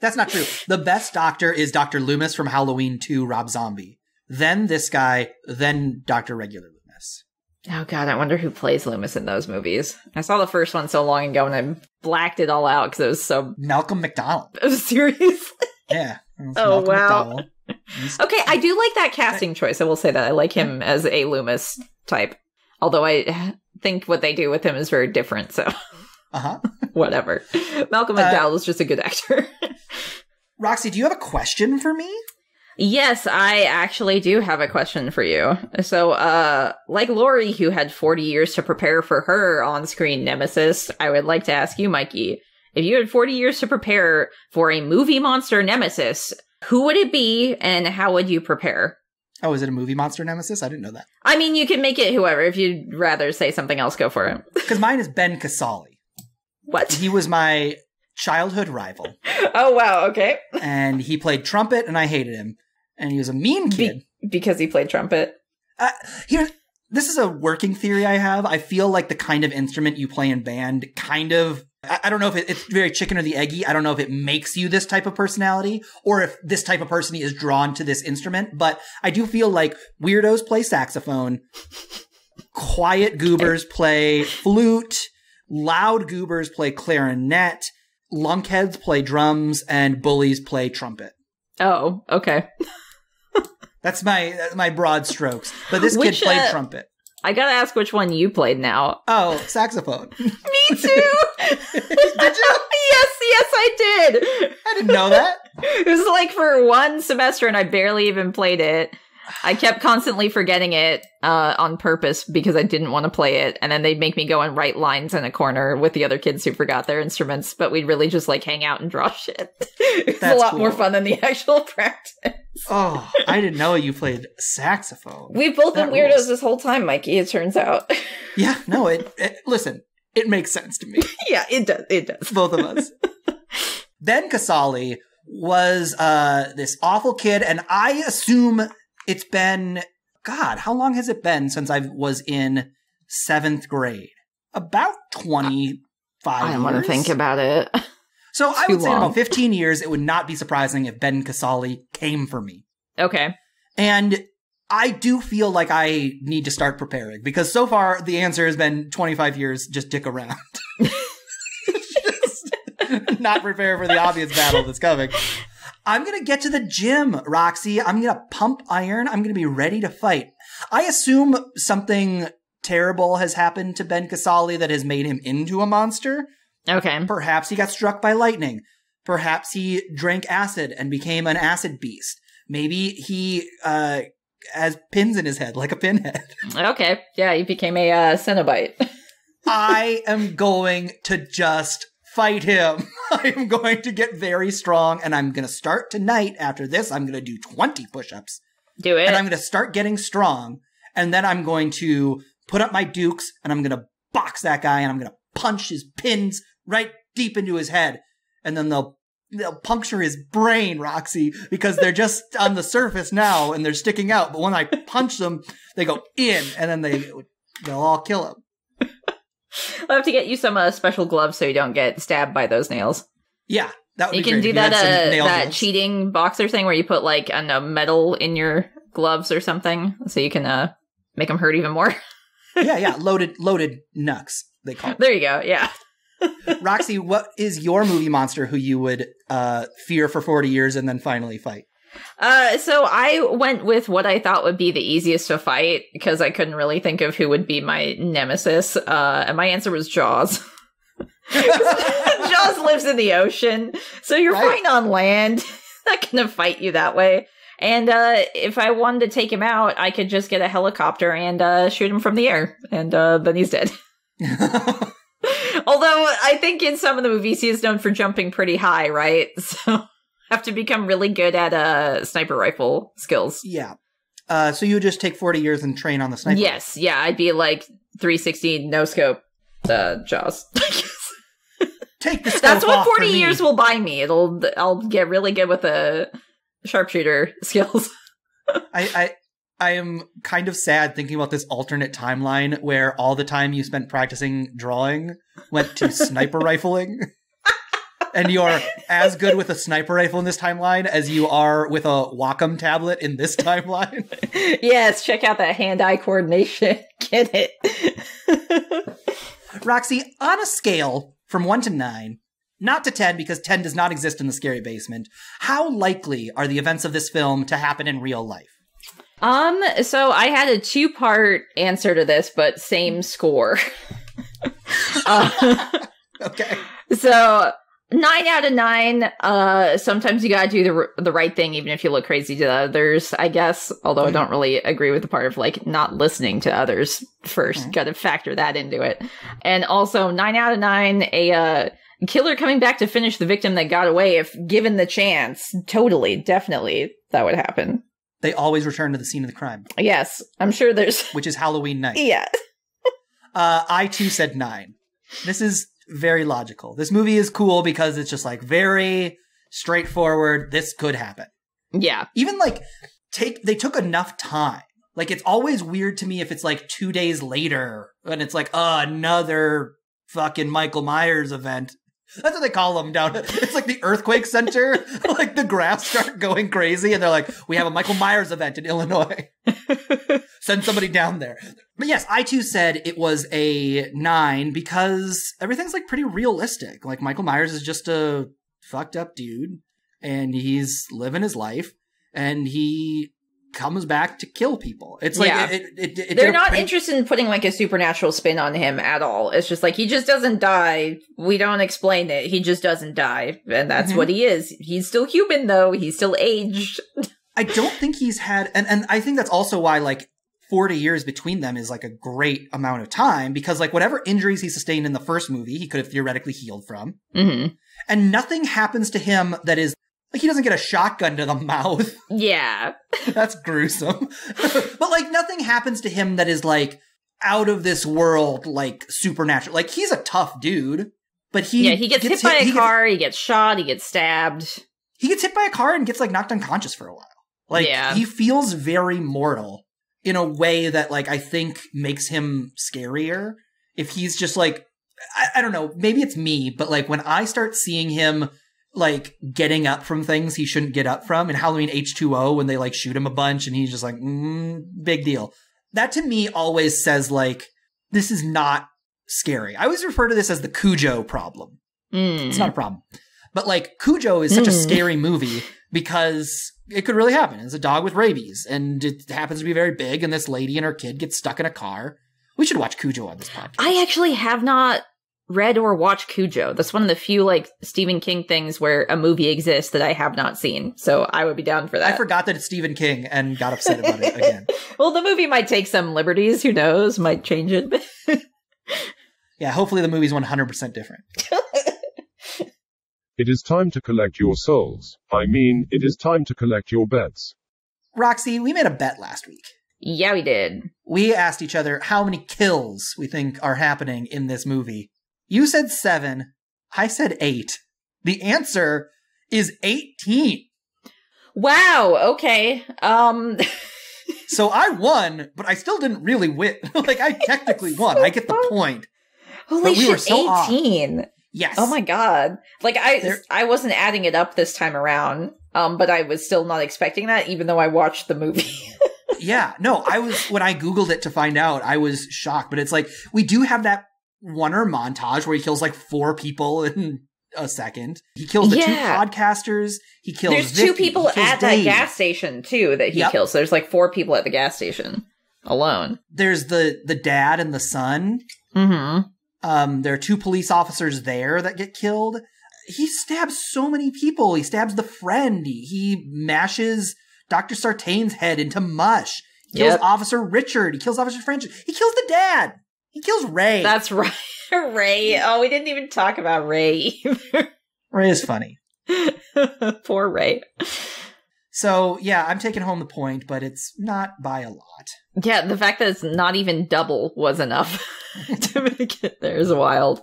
That's not true. The best doctor is Dr. Loomis from Halloween 2, Rob Zombie. Then this guy, then Dr. Regular Loomis. Oh, God, I wonder who plays Loomis in those movies. I saw the first one so long ago, and I blacked it all out because it was so... Malcolm McDowell. Seriously? Yeah. Oh, wow. Okay, I do like that casting choice. I will say that. I like him as a Loomis type. Although I think what they do with him is very different, so... Whatever. Malcolm McDowell is just a good actor. Roxy, do you have a question for me? Yes, I actually do have a question for you. So, like Lori, who had 40 years to prepare for her on-screen nemesis, I would like to ask you, Mikey, if you had 40 years to prepare for a movie monster nemesis, who would it be and how would you prepare? Oh, is it a movie monster nemesis? I didn't know that. I mean, you can make it whoever. If you'd rather say something else, go for it. Because mine is Ben Casale. What? He was my childhood rival. Oh, wow, okay. And he played trumpet and I hated him. And he was a mean kid. Because he played trumpet? This is a working theory I have. I feel like the kind of instrument you play in band kind of... I don't know if it's very chicken or the eggy. I don't know if it makes you this type of personality or if this type of person is drawn to this instrument. But I do feel like weirdos play saxophone, quiet goobers play flute, loud goobers play clarinet, lunkheads play drums, and bullies play trumpet. Oh, okay. That's my broad strokes. But this kid played trumpet. I gotta ask which one you played now. Oh, saxophone. Me too! Did you? Yes, I did! I didn't know that. It was like for one semester and I barely even played it. I kept constantly forgetting it on purpose because I didn't want to play it. And then they'd make me go and write lines in a corner with the other kids who forgot their instruments. But we'd really just like hang out and draw shit. It was a lot more fun than the actual practice. Oh, I didn't know you played saxophone. We've both been weirdos this whole time, Mikey, it turns out. Yeah, no, listen, it makes sense to me. Yeah, it does. Both of us. Ben Casale was this awful kid, and I assume it's been, God, how long has it been since I was in 7th grade? About 25 years. I don't want to think about it. So I would say in about 15 years, it would not be surprising if Ben Casale came for me. Okay. And I do feel like I need to start preparing because so far the answer has been 25 years, just dick around. Just not prepare for the obvious battle that's coming. I'm going to get to the gym, Roxy. I'm going to pump iron. I'm going to be ready to fight. I assume something terrible has happened to Ben Casale that has made him into a monster. Okay. Perhaps he got struck by lightning. Perhaps he drank acid and became an acid beast. Maybe he has pins in his head, like a pinhead. Okay. Yeah, he became a Cenobite. I am going to just fight him. I am going to get very strong, and I'm going to start tonight. After this, I'm going to do 20 push-ups. Do it. And I'm going to start getting strong, and then I'm going to put up my dukes, and I'm going to box that guy, and I'm going to punch his pins right deep into his head. And then they'll puncture his brain, Roxy, because they're just on the surface now, and they're sticking out. But when I punch them, they go in, and then they'll all kill him. I'll have to get you some special gloves so you don't get stabbed by those nails. Yeah, that would you be can great. do that gloves. cheating boxer thing where you put like metal in your gloves or something, so you can make them hurt even more. yeah, loaded knucks, they call it. There you go. Yeah. Roxy, what is your movie monster who you would fear for 40 years and then finally fight? So I went with what I thought would be the easiest to fight because I couldn't really think of who would be my nemesis. And my answer was Jaws. Jaws lives in the ocean, so you're fine on land. Not gonna fight you that way. And if I wanted to take him out, I could just get a helicopter and shoot him from the air, and then he's dead. Although I think in some of the movies he is known for jumping pretty high, right? So have to become really good at sniper rifle skills. Yeah. So you would just take 40 years and train on the sniper? Yes. Yeah, I'd be like 360 no scope Jaws. Take the scope That's what off 40 for me. years will buy me. I'll get really good with the sharpshooter skills. I am kind of sad thinking about this alternate timeline where all the time you spent practicing drawing went to sniper rifling. And you're as good with a sniper rifle in this timeline as you are with a Wacom tablet in this timeline. Yes, check out that hand-eye coordination. Get it. Roxy, on a scale from 1 to 9, not to 10 because 10 does not exist in the scary basement, how likely are the events of this film to happen in real life? So I had a 2-part answer to this, but same score. Okay. So 9 out of 9. Sometimes you gotta do the right thing, even if you look crazy to others, I guess. Although I don't really agree with the part of like not listening to others first. Gotta factor that into it. And also 9 out of 9, a killer coming back to finish the victim that got away if given the chance. Totally, definitely, that would happen. They always return to the scene of the crime. Yes, I'm sure there's... Which is Halloween night. Yeah. I too said 9. This is very logical. This movie is cool because it's just like very straightforward. This could happen. Yeah. Even like they took enough time. Like it's always weird to me if it's like 2 days later and it's like another fucking Michael Myers event. That's what they call them down. It's like the earthquake center. Like the graphs start going crazy and they're like, we have a Michael Myers event in Illinois. Send somebody down there. But yes, I too said it was a 9 because everything's like pretty realistic. Like Michael Myers is just a fucked up dude and he's living his life and he comes back to kill people. It's like they're not interested in putting like a supernatural spin on him at all. It's just like he just doesn't die. We don't explain it. He just doesn't die, and that's what he is. He's still human though. He's still aged. I don't think he's had, and I think that's also why like 40 years between them is like a great amount of time because like whatever injuries he sustained in the first movie, he could have theoretically healed from, and nothing happens to him that is. Like, he doesn't get a shotgun to the mouth. Yeah. That's gruesome. But, like, nothing happens to him that is, like, out of this world, like, supernatural. Like, he's a tough dude, but he gets hit by a car, he gets shot, he gets stabbed. He gets hit by a car and gets, like, knocked unconscious for a while. Like, he feels very mortal in a way that, like, I think makes him scarier. If he's just, like, I don't know, maybe it's me, but, like, when I start seeing him like getting up from things he shouldn't get up from in Halloween H2O when they like shoot him a bunch and he's just like, big deal. That to me always says like, this is not scary. I always refer to this as the Cujo problem. It's not a problem. But like Cujo is such a scary movie because it could really happen. It's a dog with rabies and it happens to be very big and this lady and her kid get stuck in a car. We should watch Cujo on this podcast. I actually have not read or watched Cujo. That's one of the few, like, Stephen King things where a movie exists that I have not seen. So I would be down for that. I forgot that it's Stephen King and got upset about it again. Well, the movie might take some liberties. Who knows? Might change it. Yeah, hopefully the movie's 100% different. It is time to collect your souls. I mean, it is time to collect your bets. Roxy, we made a bet last week. Yeah, we did. We asked each other how many kills we think are happening in this movie. You said 7. I said 8. The answer is 18. Wow, okay. So I won, but I still didn't really win. Like, I technically won. I get the point. Holy shit, were so 18. Off. Yes. Oh my god. Like, I wasn't adding it up this time around, but I was still not expecting that, even though I watched the movie. Yeah, no, when I Googled it to find out, I was shocked. But it's like, we do have that Wonder montage where he kills like 4 people in a second. He kills the 2 podcasters. He kills There's Vicky, 2 people at that gas station, too, that he kills. So there's like 4 people at the gas station alone. There's the dad and the son. Mm-hmm. There are 2 police officers there that get killed. He stabs so many people. He stabs the friend. He mashes Dr. Sartain's head into mush. He kills Officer Richard. He kills Officer French. He kills the dad. He kills Ray. That's right. Ray. Oh, we didn't even talk about Ray either. Ray is funny. Poor Ray. So, yeah, I'm taking home the point, but it's not by a lot. Yeah, the fact that it's not even double was enough to make it there is wild.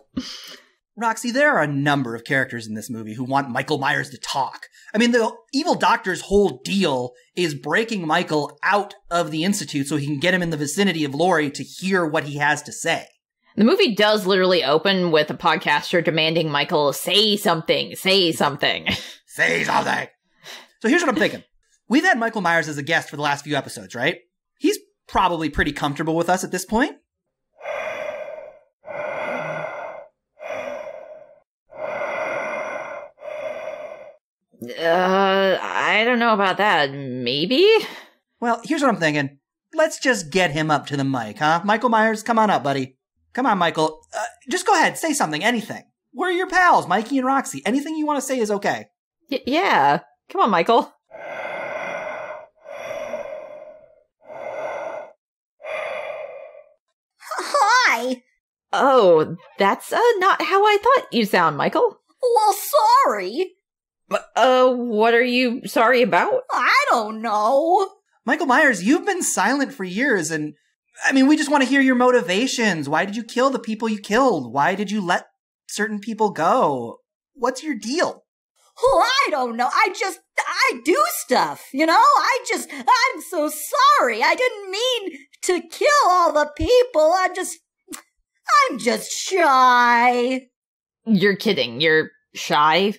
Roxy, there are a number of characters in this movie who want Michael Myers to talk. I mean, the evil doctor's whole deal is breaking Michael out of the Institute so he can get him in the vicinity of Laurie to hear what he has to say. The movie does literally open with a podcaster demanding Michael say something, say something. Say something. So here's what I'm thinking. We've had Michael Myers as a guest for the last few episodes, right? He's probably pretty comfortable with us at this point. I don't know about that. Maybe? Well, here's what I'm thinking. Let's just get him up to the mic, huh? Michael Myers, come on up, buddy. Come on, Michael. Just go ahead. Say something. Anything. We're your pals, Mikey and Roxy. Anything you want to say is okay. Yeah. Come on, Michael. Hi. Oh, that's not how I thought you sound, Michael. Well, sorry. What are you sorry about? I don't know. Michael Myers, you've been silent for years, and I mean, we just want to hear your motivations. Why did you kill the people you killed? Why did you let certain people go? What's your deal? Oh, I don't know. I do stuff, you know? I'm so sorry. I didn't mean to kill all the people. I'm just shy. You're kidding. You're shy?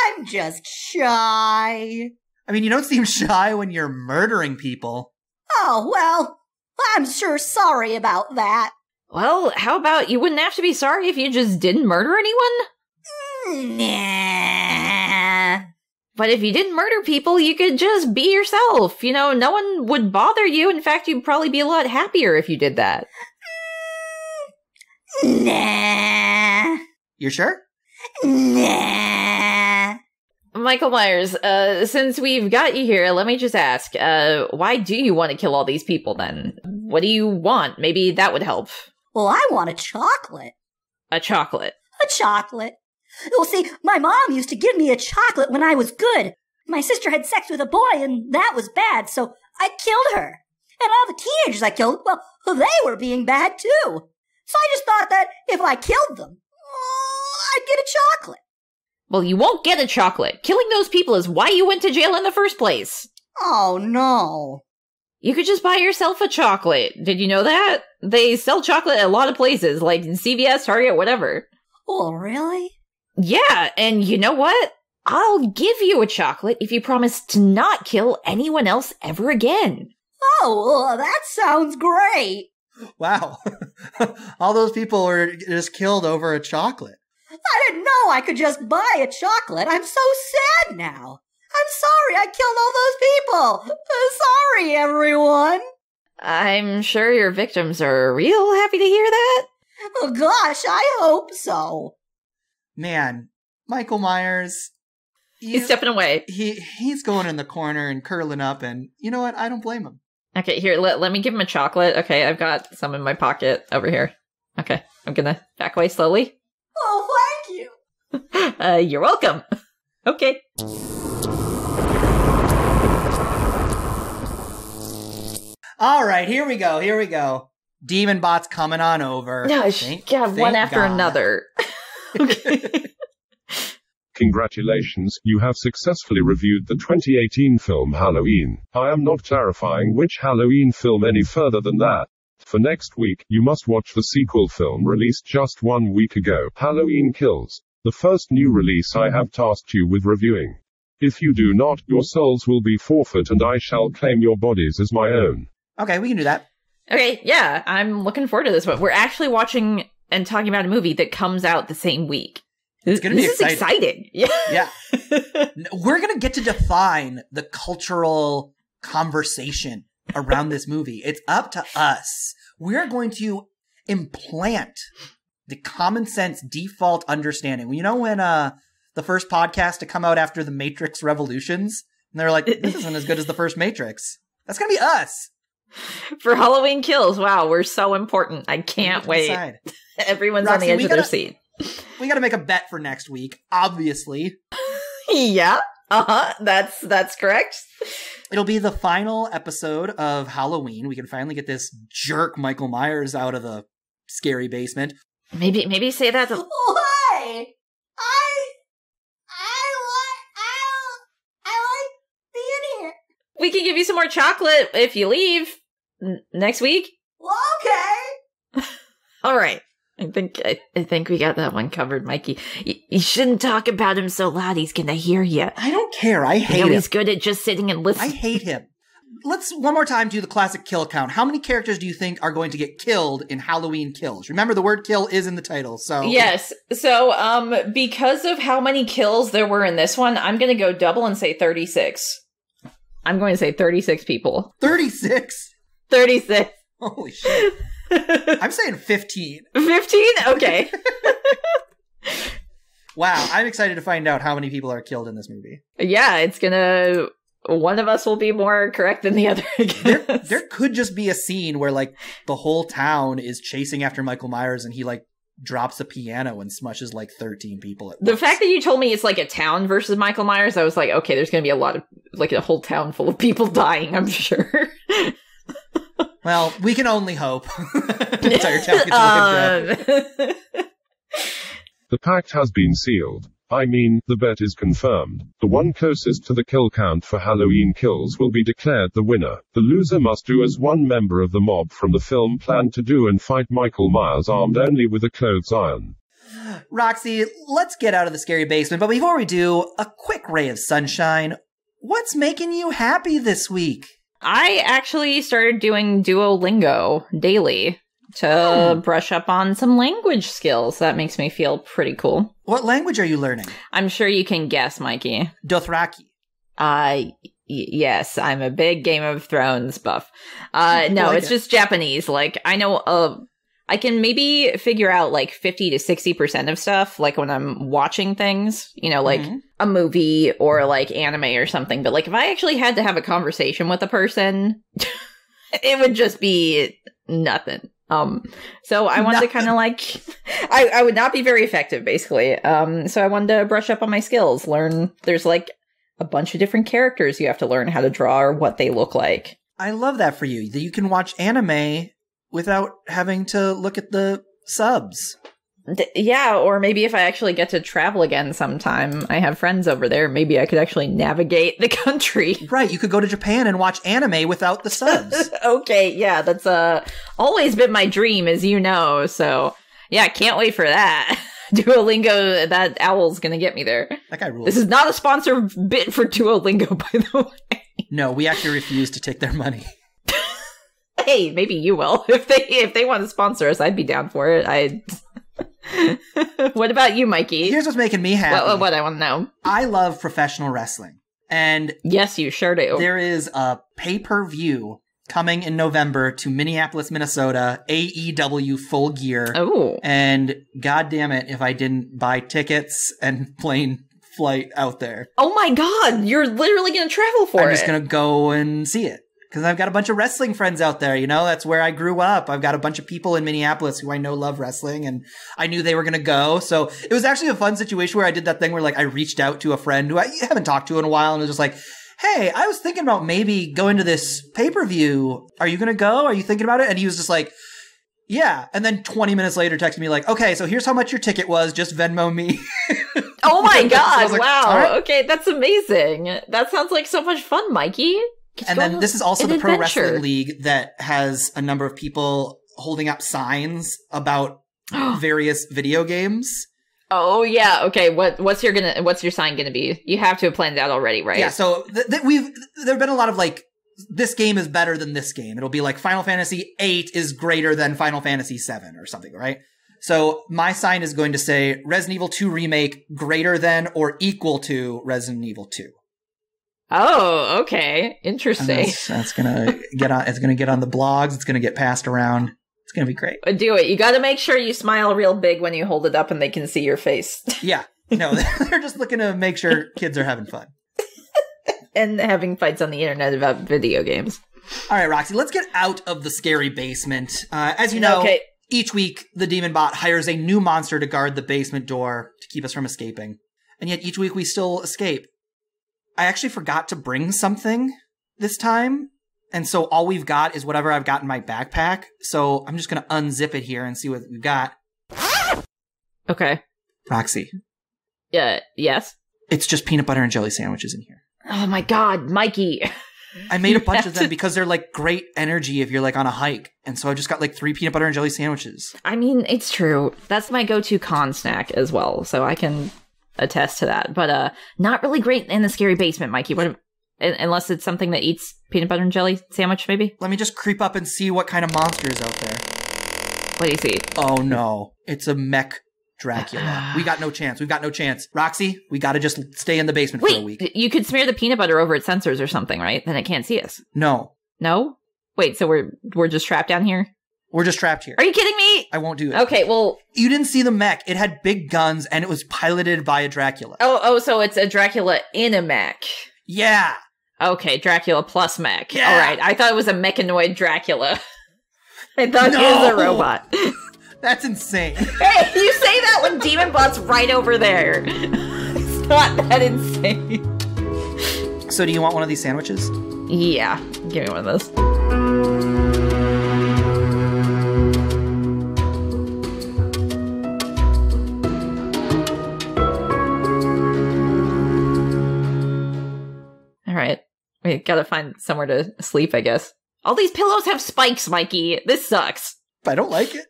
I'm just shy. I mean, you don't seem shy when you're murdering people. Oh, well, I'm sure sorry about that. Well, how about you wouldn't have to be sorry if you just didn't murder anyone? Nah. But if you didn't murder people, you could just be yourself. You know, no one would bother you. In fact, you'd probably be a lot happier if you did that. Nah. You're sure? Nah. Michael Myers, since we've got you here, let me just ask, why do you want to kill all these people then? What do you want? Maybe that would help. Well, I want a chocolate. A chocolate? A chocolate. Well, see, my mom used to give me a chocolate when I was good. My sister had sex with a boy, and that was bad, so I killed her. And all the teenagers I killed, well, they were being bad too. So I just thought that if I killed them, I'd get a chocolate. Well, you won't get a chocolate. Killing those people is why you went to jail in the first place. Oh, no. You could just buy yourself a chocolate. Did you know that? They sell chocolate at a lot of places, like CVS, Target, whatever. Oh, really? Yeah, and you know what? I'll give you a chocolate if you promise to not kill anyone else ever again. Oh, well, that sounds great. Wow. All those people were just killed over a chocolate. I didn't know I could just buy a chocolate. I'm so sad now. I'm sorry I killed all those people. Sorry, everyone. I'm sure your victims are real happy to hear that. Oh, gosh, I hope so. Man, Michael Myers... He's stepping away. He's going in the corner and curling up, and you know what? I don't blame him. Okay, here, let me give him a chocolate. Okay, I've got some in my pocket over here. Okay, I'm gonna back away slowly. Oh, thank you. You're welcome. Okay. All right, here we go. DemonBot's coming on over. No, one after another. Okay. Congratulations, you have successfully reviewed the 2018 film Halloween. I am not clarifying which Halloween film any further than that. For next week, you must watch the sequel film released just 1 week ago, Halloween Kills, the first new release I have tasked you with reviewing. If you do not, your souls will be forfeit and I shall claim your bodies as my own. Okay, we can do that. Okay, yeah, I'm looking forward to this one. We're actually watching and talking about a movie that comes out the same week. It's going to be exciting. Yeah. We're going to get to define the cultural conversation around this movie. It's up to us. We're going to implant the common sense default understanding. You know when the first podcast to come out after the Matrix Revolutions, and they're like, this isn't as good as the first Matrix. That's going to be us. For Halloween Kills. Wow, we're so important. I can't wait. Everyone's Roxy, on the edge of their seat. We got to make a bet for next week, obviously. Yeah. That's correct. It'll be the final episode of Halloween. We can finally get this jerk Michael Myers out of the scary basement. Maybe say that. Why? I like being here. We can give you some more chocolate if you leave next week. Okay. All right. I think we got that one covered, Mikey. You shouldn't talk about him so loud. He's gonna hear you. I don't care. I hate him. He's good at just sitting and listening. I hate him. Let's one more time do the classic kill count. How many characters do you think are going to get killed in Halloween Kills? Remember, the word kill is in the title, so... Yes. So, because of how many kills there were in this one, I'm gonna go double and say 36. I'm going to say 36 people. 36? 36. Holy shit. I'm saying 15. 15? Okay. Wow, I'm excited to find out how many people are killed in this movie. Yeah, it's gonna... One of us will be more correct than the other, I guess. There could just be a scene where, like, the whole town is chasing after Michael Myers and he, like, drops a piano and smushes, like, 13 people at once. The fact that you told me it's, like, a town versus Michael Myers, I was like, okay, there's gonna be a lot of, like, a whole town full of people dying, I'm sure. Well, we can only hope. The entire town gets looking dead. The pact has been sealed. I mean, the bet is confirmed. The one closest to the kill count for Halloween Kills will be declared the winner. The loser must do as one member of the mob from the film planned to do and fight Michael Myers armed only with a clothes iron. Roxy, let's get out of the scary basement, but before we do, a quick ray of sunshine. What's making you happy this week? I actually started doing Duolingo daily to brush up on some language skills. That makes me feel pretty cool. What language are you learning? I'm sure you can guess, Mikey. Dothraki. Yes, I'm a big Game of Thrones buff. No, it's just Japanese. Like, I know, I can maybe figure out like 50 to 60% of stuff, like when I'm watching things, you know, like a movie or like anime or something. But like if I actually had to have a conversation with a person, it would just be nothing. So I wanted to kind of like, I would not be very effective, basically. So I wanted to brush up on my skills, learn, there's like a bunch of different characters you have to learn how to draw or what they look like. I love that for you, that you can watch anime without having to look at the subs. Yeah, or maybe if I actually get to travel again sometime, I have friends over there, maybe I could actually navigate the country. Right, you could go to Japan and watch anime without the subs. Okay, yeah, that's always been my dream, as you know, so yeah, can't wait for that. Duolingo, that owl's gonna get me there. That guy rules. This is not a sponsored bit for Duolingo, by the way. No, we actually refuse to take their money. Hey, maybe you will. If they want to sponsor us, I'd be down for it. What about you, Mikey? Here's what's making me happy. What I want to know. I love professional wrestling. And yes, you sure do. There is a pay-per-view coming in November to Minneapolis, Minnesota, AEW Full Gear. Oh. And god damn it if I didn't buy tickets and plane flight out there. Oh my god, you're literally going to travel for it. I'm just going to go and see it. Because I've got a bunch of wrestling friends out there, you know? That's where I grew up. I've got a bunch of people in Minneapolis who I know love wrestling, and I knew they were going to go. So it was actually a fun situation where I did that thing where, like, I reached out to a friend who I haven't talked to in a while and was just like, hey, I was thinking about maybe going to this pay-per-view. Are you going to go? Are you thinking about it? And he was just like, yeah. And then 20 minutes later texted me like, okay, so here's how much your ticket was. Just Venmo me. Oh my god, like, wow. right. Okay, that's amazing. That sounds like so much fun, Mikey. And then this is also the Pro adventure. Wrestling League that has a number of people holding up signs about various video games. Oh yeah, okay. What's your sign gonna be? You have to have planned that already, right? Yeah, so there've been a lot of like, this game is better than this game. It'll be like Final Fantasy VIII is greater than Final Fantasy VII or something, right? So my sign is going to say Resident Evil 2 Remake greater than or equal to Resident Evil 2. Oh, okay. Interesting. That's gonna get on. It's gonna get on the blogs. It's gonna get passed around. It's gonna be great. Do it. You got to make sure you smile real big when you hold it up, and they can see your face. Yeah. No, they're just looking to make sure kids are having fun and having fights on the internet about video games. All right, Roxy. Let's get out of the scary basement. As you know, each week the DemonBot hires a new monster to guard the basement door to keep us from escaping, and yet each week we still escape. I actually forgot to bring something this time, and so all we've got is whatever I've got in my backpack. So I'm just going to unzip it here and see what we've got. Okay. Roxy. Yes? It's just peanut butter and jelly sandwiches in here. Oh my god, Mikey. I made a bunch of them because they're like great energy if you're like on a hike. And so I just got like 3 peanut butter and jelly sandwiches. I mean, it's true. That's my go-to con snack as well, so I can attest to that, but not really great in the scary basement, Mikey. Unless it's something that eats peanut butter and jelly sandwich, maybe? Let me just creep up and see what kind of monster is out there. What do you see? Oh no, it's a mech Dracula. We got no chance. We've got no chance. Roxy, we gotta just stay in the basement for a week. You could smear the peanut butter over its sensors or something, right? Then it can't see us. No. No? Wait, so we're just trapped down here? We're just trapped here. Are you kidding me? I won't do it. Okay, well... You didn't see the mech. It had big guns, and it was piloted by a Dracula. Oh, so it's a Dracula in a mech. Yeah. Okay, Dracula plus mech. Yeah. All right, I thought it was a mechanoid Dracula. I thought he was a robot. That's insane. Hey, you say that when DemonBot's right over there. It's not that insane. So do you want one of these sandwiches? Yeah, give me one of those. Alright, we gotta find somewhere to sleep, I guess. All these pillows have spikes, Mikey. This sucks. I don't like it.